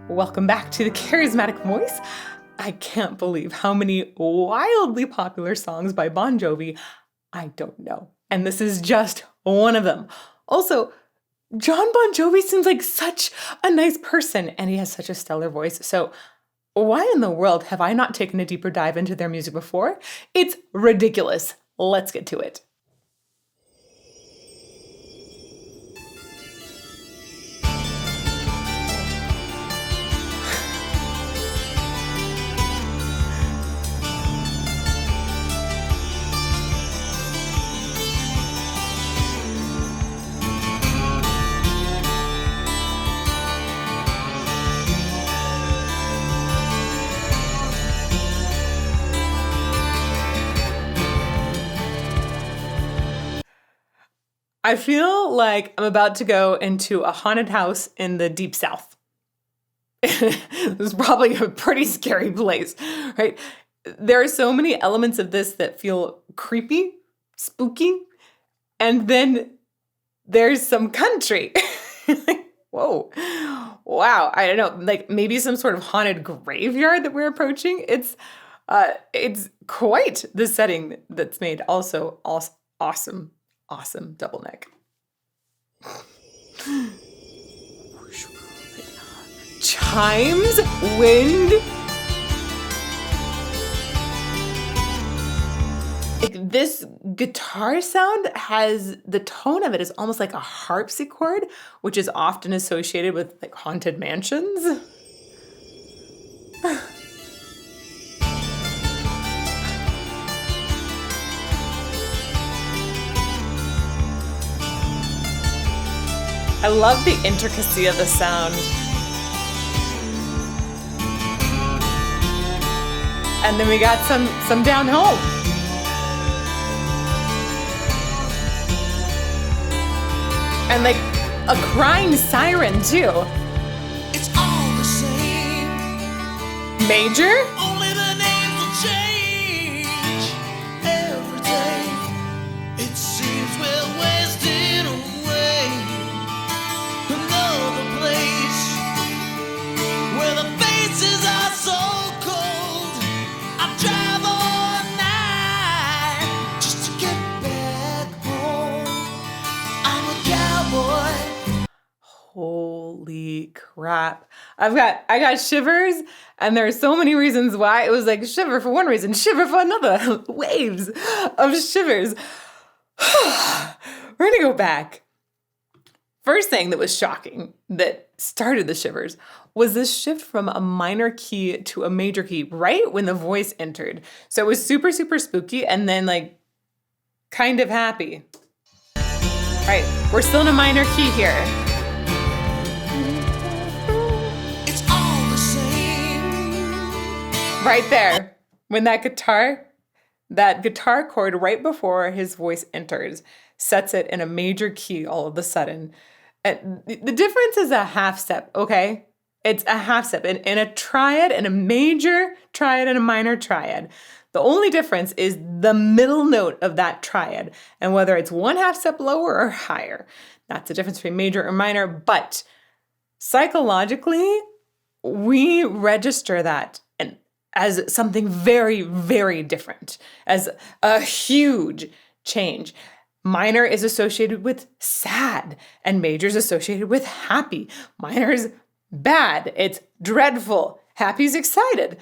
Welcome back to the Charismatic Voice. I can't believe how many wildly popular songs by Bon Jovi I don't know. And this is just one of them. Also, Jon Bon Jovi seems like such a nice person and he has such a stellar voice. So why in the world have I not taken a deeper dive into their music before? It's ridiculous. Let's get to it. I feel like I'm about to go into a haunted house in the deep south. This is probably a pretty scary place, right? There are so many elements of this that feel creepy, spooky, and then there's some country. Whoa. Wow. I don't know, like maybe some sort of haunted graveyard that we're approaching. It's quite the setting that's made also awesome. Awesome double neck. Chimes, wind. Like this guitar sound has the tone of it is almost like a harpsichord, which is often associated with like haunted mansions. I love the intricacy of the sound. And then we got some down home. And like a crying siren too. It's all the same. Major? Only the names will change every day. It seems we're wasting away. Another place where the faces are so cold. I drive all night just to get back home. I'm a cowboy. Holy crap. I got shivers, and there are so many reasons why. It was like shiver for one reason, shiver for another. Waves of shivers. We're gonna go back. First thing that was shocking that started the shivers was this shift from a minor key to a major key right when the voice entered. So it was super, super spooky and then like kind of happy. Right, we're still in a minor key here. It's all the same. Right there, when that guitar chord right before his voice enters sets it in a major key all of a sudden. And the difference is a half step, okay? It's a half step in a triad, and a major triad and a minor triad. The only difference is the middle note of that triad and whether it's one half step lower or higher. That's the difference between major or minor, but psychologically, we register that as something very, very different, as a huge change. Minor is associated with sad, and major is associated with happy. Minor is bad. It's dreadful. Happy's excited.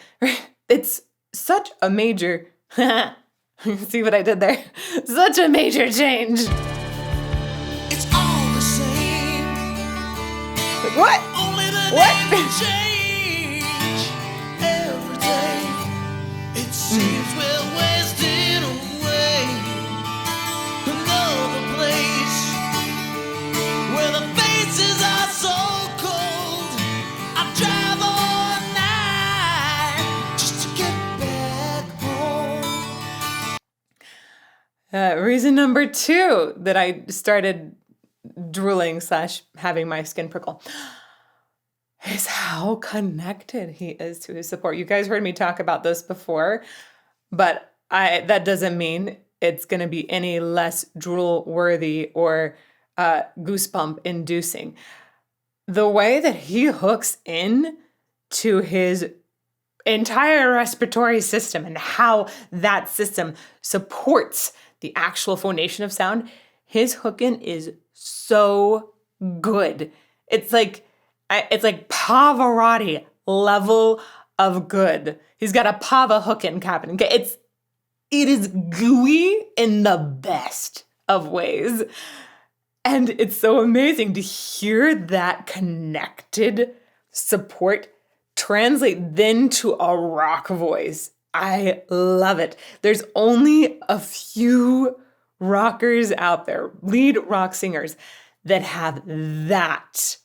It's such a major, see what I did there? Such a major change. It's all the same. Like, what? Only the What? names will change every day. It seems we're wasting away. Another place where the faces are so cold. I drive all night just to get back home. Reason number 2 that I started drooling / having my skin prickle is how connected he is to his support. You guys heard me talk about this before, but that doesn't mean it's going to be any less drool worthy or goosebump inducing. The way that he hooks in to his entire respiratory system and how that system supports the actual phonation of sound, his hookin is so good. It's like Pavarotti level of good. He's got a Pava hookin happening. It is gooey in the best of ways. And it's so amazing to hear that connected support translate then to a rock voice. I love it. There's only a few rockers out there, lead rock singers, that have that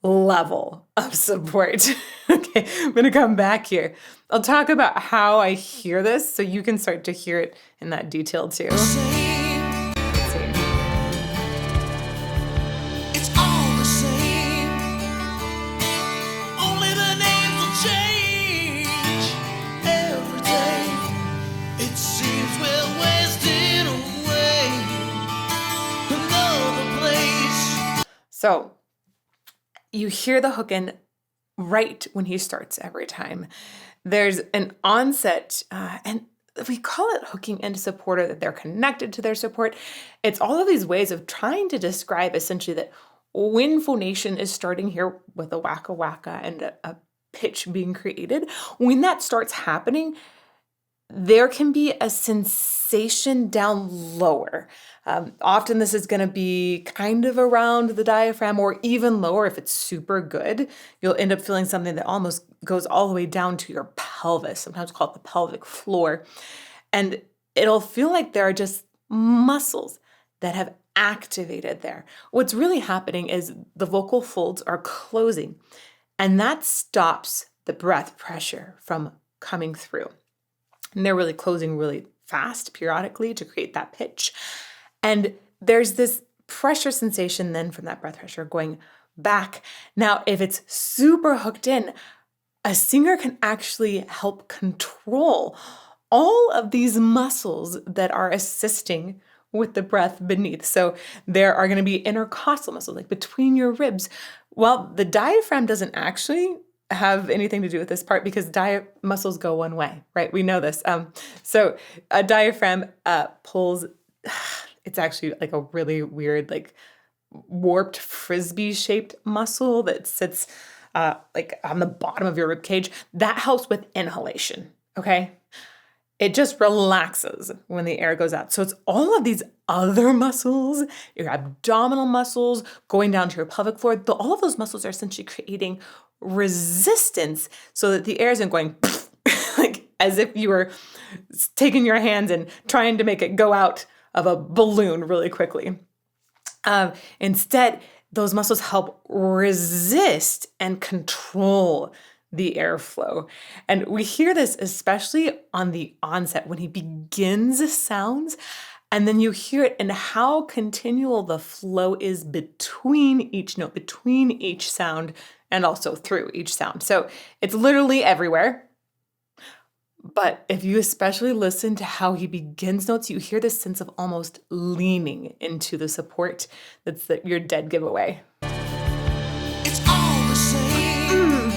level of support. Okay, I'm going to come back here. I'll talk about how I hear this so you can start to hear it in that detail too. It's all the same. Only the names will change every day. It seems we're wasting away. Another place. So you hear the hookin right when he starts every time. There's an onset, and we call it hooking into supporter, that they're connected to their support. It's all of these ways of trying to describe essentially that when phonation is starting here with a waka waka and a pitch being created, when that starts happening, there can be a sensation down lower. Often this is going to be kind of around the diaphragm or even lower if it's super good. You'll end up feeling something that almost goes all the way down to your pelvis, sometimes called the pelvic floor. And it'll feel like there are just muscles that have activated there. What's really happening is the vocal folds are closing, and that stops the breath pressure from coming through. And they're really closing really fast periodically to create that pitch. And there's this pressure sensation then from that breath pressure going back. Now, if it's super hooked in, a singer can actually help control all of these muscles that are assisting with the breath beneath. So there are going to be intercostal muscles, like between your ribs. Well, the diaphragm doesn't actually have anything to do with this part because muscles go one way, right? We know this. So a diaphragm pulls, it's actually like a really weird, like warped frisbee shaped muscle that sits like on the bottom of your rib cage. That helps with inhalation, okay? It just relaxes when the air goes out. So it's all of these other muscles, your abdominal muscles going down to your pelvic floor. All of those muscles are essentially creating resistance so that the air isn't going like as if you were taking your hands and trying to make it go out of a balloon really quickly. Instead, those muscles help resist and control the airflow. And we hear this especially on the onset when he begins sounds, and then you hear it in how continual the flow is between each note, between each sound, and also through each sound. So it's literally everywhere. But if you especially listen to how he begins notes, you hear this sense of almost leaning into the support. That's your dead giveaway. It's all the same.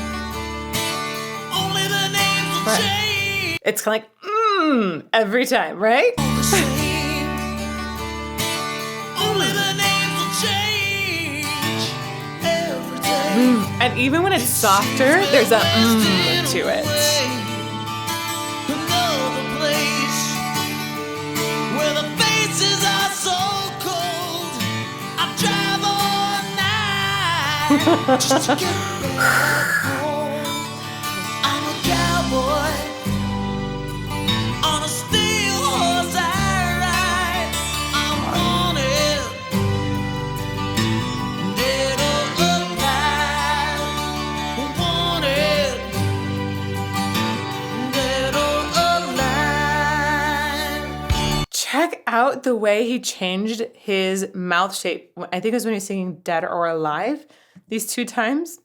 Only the names will change. It's kind of like, every time, right? All the same. Only the names will change every day. And even when it's softer, there's a to it. Another place where the faces are so cold. I drive all night just to get back home. I'm a cowboy on a steel horse I ride. I'm wanted, dead or alive. Wanted, dead or alive. Check out the way he changed his mouth shape. I think it was when he's singing Dead or Alive these two times.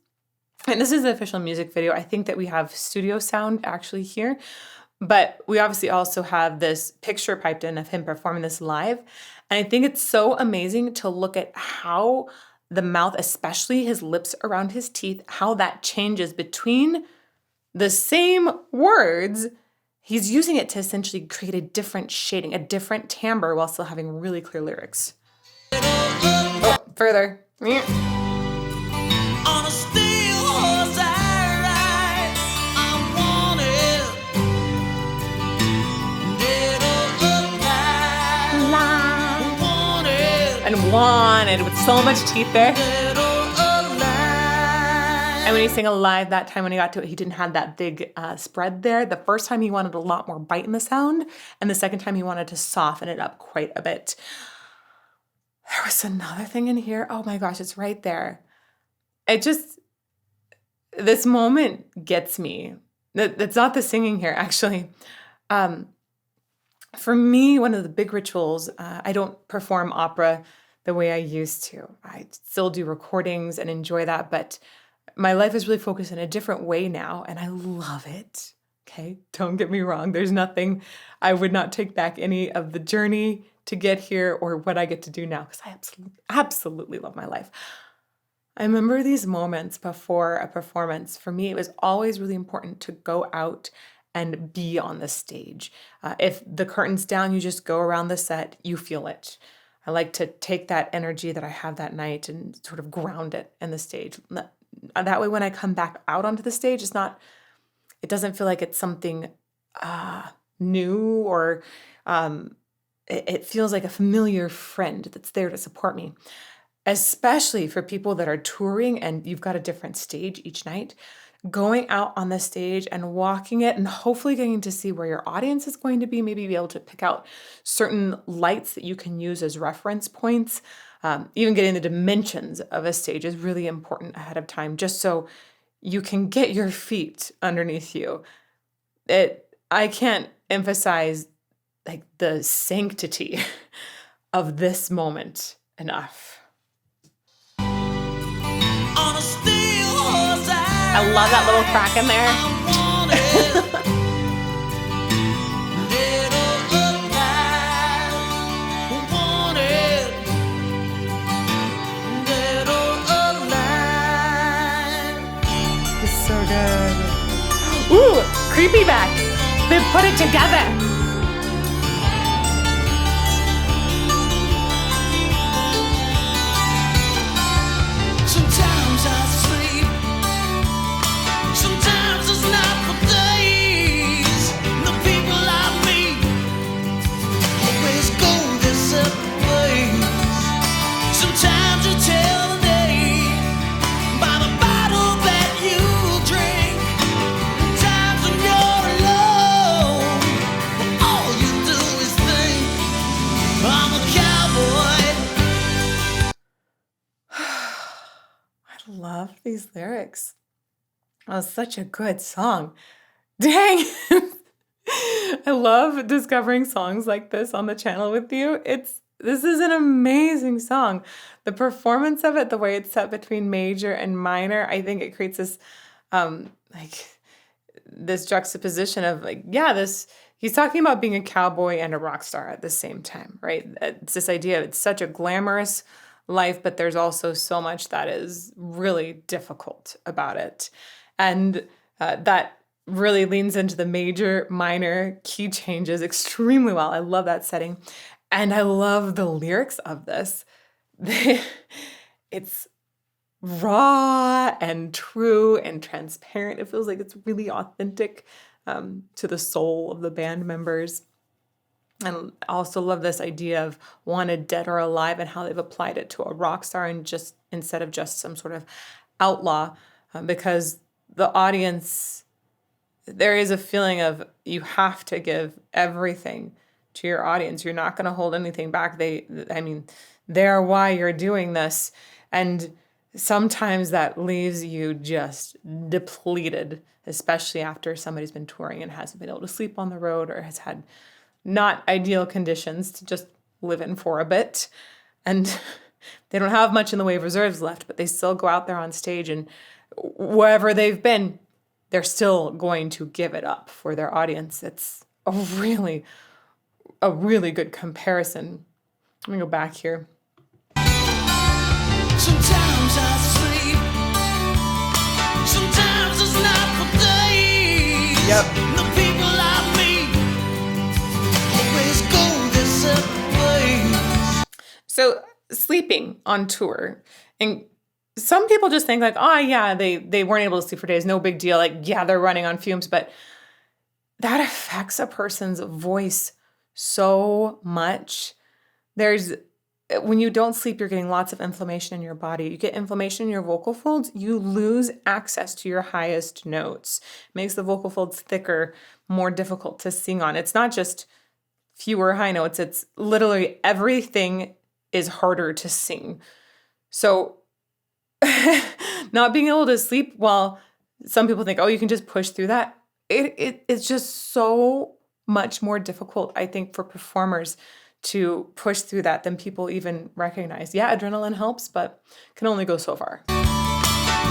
And this is the official music video. I think that we have studio sound actually here. But we obviously also have this picture piped in of him performing this live. And I think it's so amazing to look at how the mouth, especially his lips around his teeth, how that changes between the same words, he's using it to essentially create a different shading, a different timbre while still having really clear lyrics. Oh, further. Yeah. On a steel horse I ride, I'm wanted, dead or alive, wanted, And wanted with so much teeth there. dead or alive. And when he sang Alive that time, when he got to it, he didn't have that big spread there. The first time he wanted a lot more bite in the sound, and the second time he wanted to soften it up quite a bit. There was another thing in here. Oh my gosh, it's right there. This moment gets me. That's not the singing here, actually. For me, one of the big rituals, I don't perform opera the way I used to. I still do recordings and enjoy that, but my life is really focused in a different way now, and I love it. Okay, don't get me wrong. There's nothing, I would not take back any of the journey to get here or what I get to do now, because I absolutely love my life. I remember these moments before a performance. For me, it was always really important to go out and be on the stage. If the curtain's down, you just go around the set, you feel it. I like to take that energy that I have that night and sort of ground it in the stage. That way, when I come back out onto the stage, it doesn't feel like it's something new, or it feels like a familiar friend that's there to support me. Especially for people that are touring and you've got a different stage each night, going out on the stage and walking it and hopefully getting to see where your audience is going to be, maybe be able to pick out certain lights that you can use as reference points. Even getting the dimensions of a stage is really important ahead of time, just so you can get your feet underneath you. I can't emphasize like the sanctity of this moment enough. On a steel horse I love that little crack in there. I'm wanted, dead or alive, wanted, dead or alive. It's so good. Ooh, creepy back. They put it together. Sometimes I sleep, sometimes it's not for days. The people I meet always go their separate ways. Sometimes you tell the day by the bottle that you drink. Times when you're alone, all you do is think, I'm a cowboy. I love these lyrics. Oh, such a good song. Dang. I love discovering songs like this on the channel with you. This is an amazing song. The performance of it, the way it's set between major and minor, I think it creates this this juxtaposition of he's talking about being a cowboy and a rock star at the same time, right? It's this idea of it's such a glamorous life, but there's also so much that is really difficult about it. And that really leans into the major, minor key changes extremely well. I love that setting. And I love the lyrics of this. It's raw and true and transparent. It feels like it's really authentic to the soul of the band members. And I also love this idea of wanted, dead or alive, and how they've applied it to a rock star and just instead of just some sort of outlaw, because the audience, there is a feeling of you have to give everything to your audience. You're not going to hold anything back. They're why you're doing this. And sometimes that leaves you just depleted, especially after somebody's been touring and hasn't been able to sleep on the road or has had not ideal conditions to just live in for a bit. And they don't have much in the way of reserves left, but they still go out there on stage, and wherever they've been, they're still going to give it up for their audience. It's a really good comparison. Let me go back here. Sometimes I sleep, sometimes it's not for days. Yep. The people I meet always go their separate ways. So sleeping on tour, and some people just think like, oh yeah, they weren't able to sleep for days, no big deal. Like, yeah, they're running on fumes, but that affects a person's voice so much. When you don't sleep, you're getting lots of inflammation in your body. You get inflammation in your vocal folds, you lose access to your highest notes. It makes the vocal folds thicker, more difficult to sing on. It's not just fewer high notes, it's literally everything is harder to sing. So not being able to sleep, well, some people think, oh, you can just push through that. It's just so much more difficult, I think, for performers to push through that than people even recognize. Yeah, adrenaline helps, but can only go so far.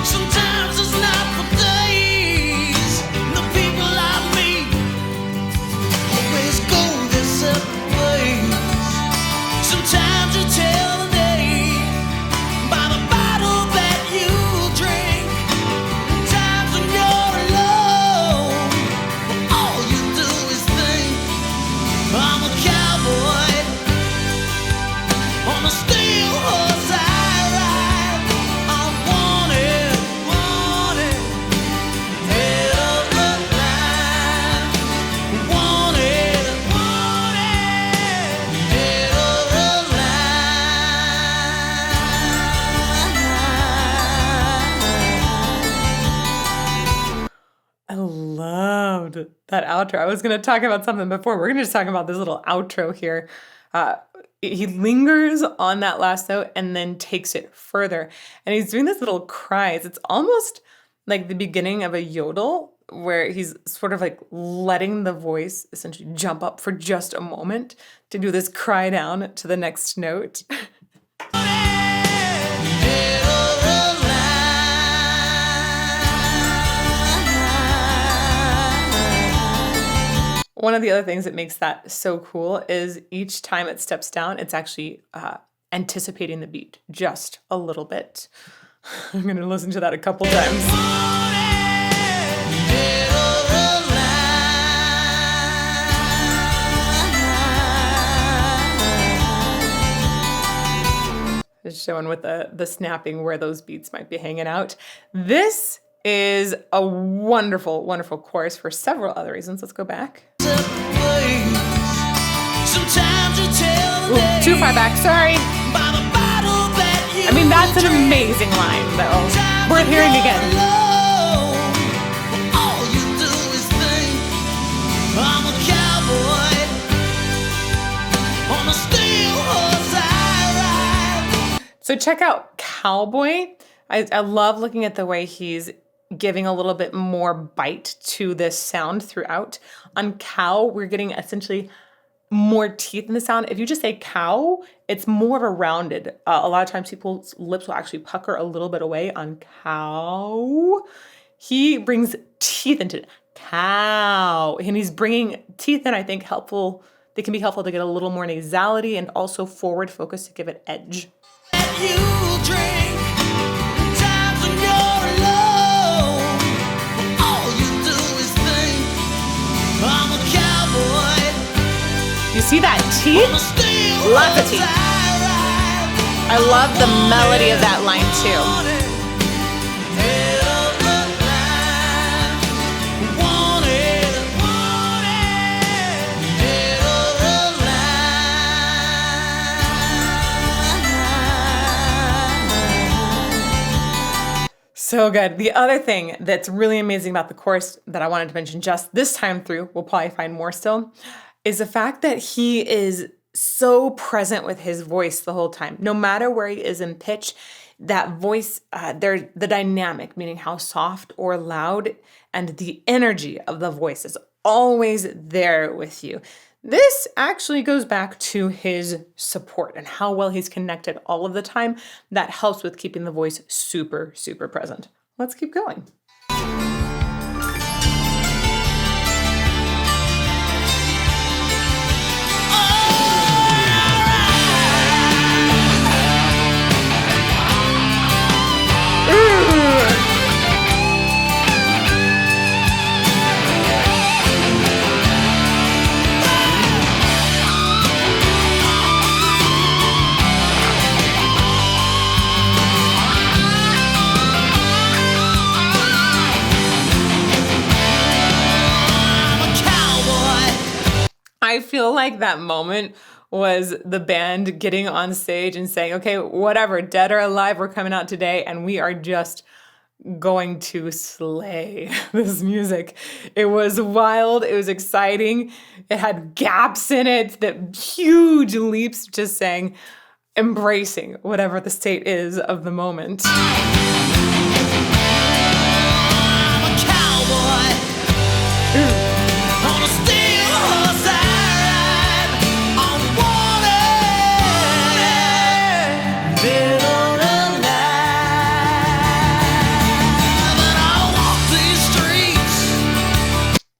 Sometimes it's not for days. The people I meet always go their separate ways. Sometimes you tell the day by the bottle that you drink. Times when you're alone, all you do is think. I'm a cowboy on a steel horse I ride. I'm wanted, head of the line. Wanted, head of the line. I loved that outro. I was going to talk about something before. We're going to just talk about this little outro here. He lingers on that last note and then takes it further. And he's doing this little cries. It's almost like the beginning of a yodel where he's sort of like letting the voice essentially jump up for just a moment to do this cry down to the next note. Head of the line. One of the other things that makes that so cool is each time it steps down, it's actually anticipating the beat just a little bit. I'm going to listen to that a couple times. Head of the line. It's showing with the snapping where those beats might be hanging out. This is a wonderful, wonderful chorus for several other reasons. Let's go back. Sometimes you tell the day Too far back, sorry. by the bottle that you I mean, that's an drink. amazing line, though. Worth hearing again. All you do is think. I'm a cowboy on a steel horse I ride. So check out Cowboy. I love looking at the way he's giving a little bit more bite to this sound throughout. On cow, we're getting essentially more teeth in the sound. If you just say cow, it's more of a rounded. A lot of times people's lips will actually pucker a little bit away. On cow, he brings teeth into it. Cow. And he's bringing teeth in, I think, helpful. They can be helpful to get a little more nasality and also forward focus to give it edge. That you drink. Times when you're alone, all you do is think. I'm a cowboy You see that on a teeth? steel Lots of horse teeth. I ride. I love the melody of that line too. Head of the line. Wanted, head of the line. So good. The other thing that's really amazing about the chorus that I wanted to mention just this time through, we'll probably find more still, is the fact that he is so present with his voice the whole time. No matter where he is in pitch, that voice, the dynamic, meaning how soft or loud, and the energy of the voice is always there with you. This actually goes back to his support and how well he's connected all of the time. That helps with keeping the voice super, super present. Let's keep going. I feel like that moment was the band getting on stage and saying, okay, whatever, dead or alive, we're coming out today and we are just going to slay this music. It was wild. It was exciting. It had gaps in it, that huge leaps, just saying, embracing whatever the state is of the moment. I'm a cowboy on a steel horse I ride on water, dead or alive, and I walk these streets.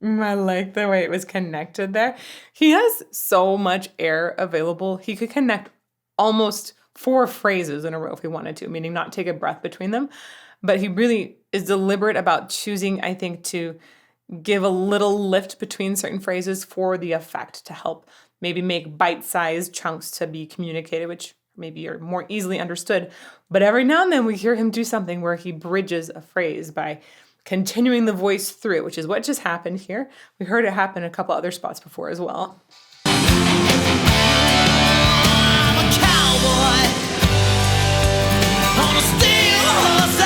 I like the way it was connected there. He has so much air available. He could connect almost 4 phrases in a row if he wanted to, meaning not take a breath between them. But he really is deliberate about choosing, I think, to give a little lift between certain phrases for the effect, to help maybe make bite-sized chunks to be communicated, which maybe are more easily understood. But every now and then we hear him do something where he bridges a phrase by continuing the voice through it, which is what just happened here. We heard it happen in a couple other spots before as well. I'm a cowboy on a steel horse I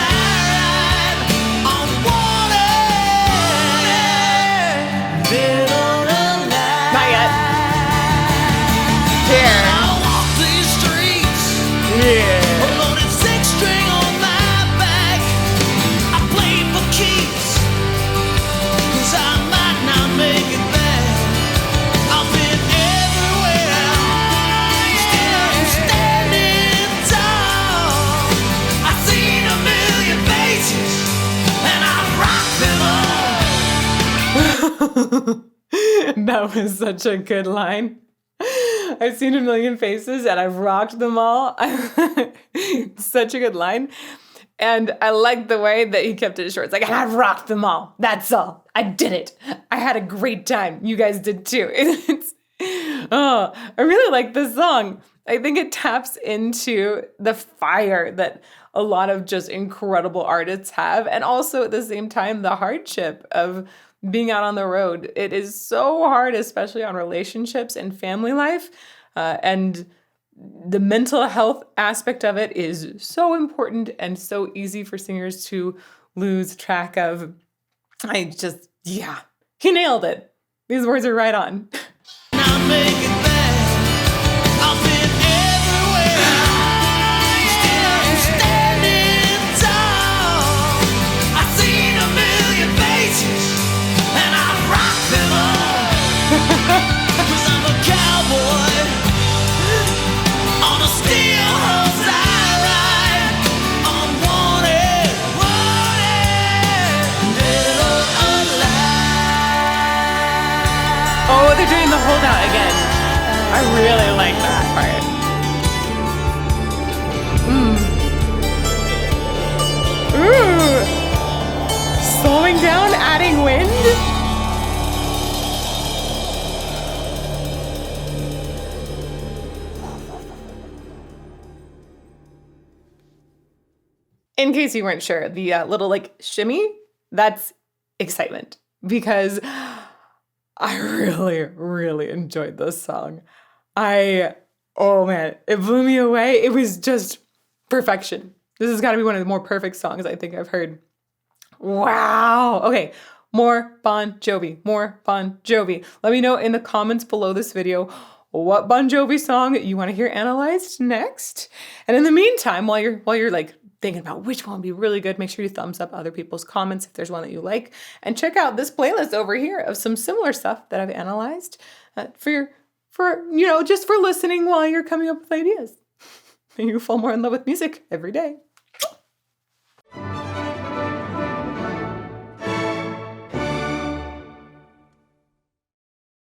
ride on water, dead or alive. Not yet. Here. I walk these streets, Yeah. a loaded 6-string on my back. I play for keeps, 'cause I might not make it back. I've been everywhere, still I'm standing tall. I've seen a million faces, and I've rocked them all. That was such a good line. I've seen a million faces and I've rocked them all. Such a good line. And I like the way that he kept it short. It's like, and I've rocked them all. That's all. I did it. I had a great time. You guys did too. I really like this song. I think it taps into the fire that a lot of just incredible artists have. And also at the same time, the hardship of being out on the road. It is so hard, especially on relationships and family life. And the mental health aspect of it is so important and so easy for singers to lose track of. Yeah, he nailed it. These words are right on. Now make it back. I've been everywhere, still I'm standing tall. I've seen a million faces, and I've rocked them all. 'Cause I'm a cowboy on a steel horse I ride. I'm wanted, dead or alive. Oh, they're doing the holdout again. I really like that part. Ooh. Slowing down, adding wind. In case you weren't sure, the little shimmy, that's excitement, because I really, really enjoyed this song. Oh man, it blew me away. It was just perfection. This has got to be one of the more perfect songs I think I've heard. Wow. Okay, more Bon Jovi, more Bon Jovi. Let me know in the comments below this video what Bon Jovi song you want to hear analyzed next. And in the meantime, while you're thinking about which one would be really good, make sure you thumbs up other people's comments if there's one that you like, and check out this playlist over here of some similar stuff that I've analyzed for just for listening while you're coming up with ideas. You fall more in love with music every day.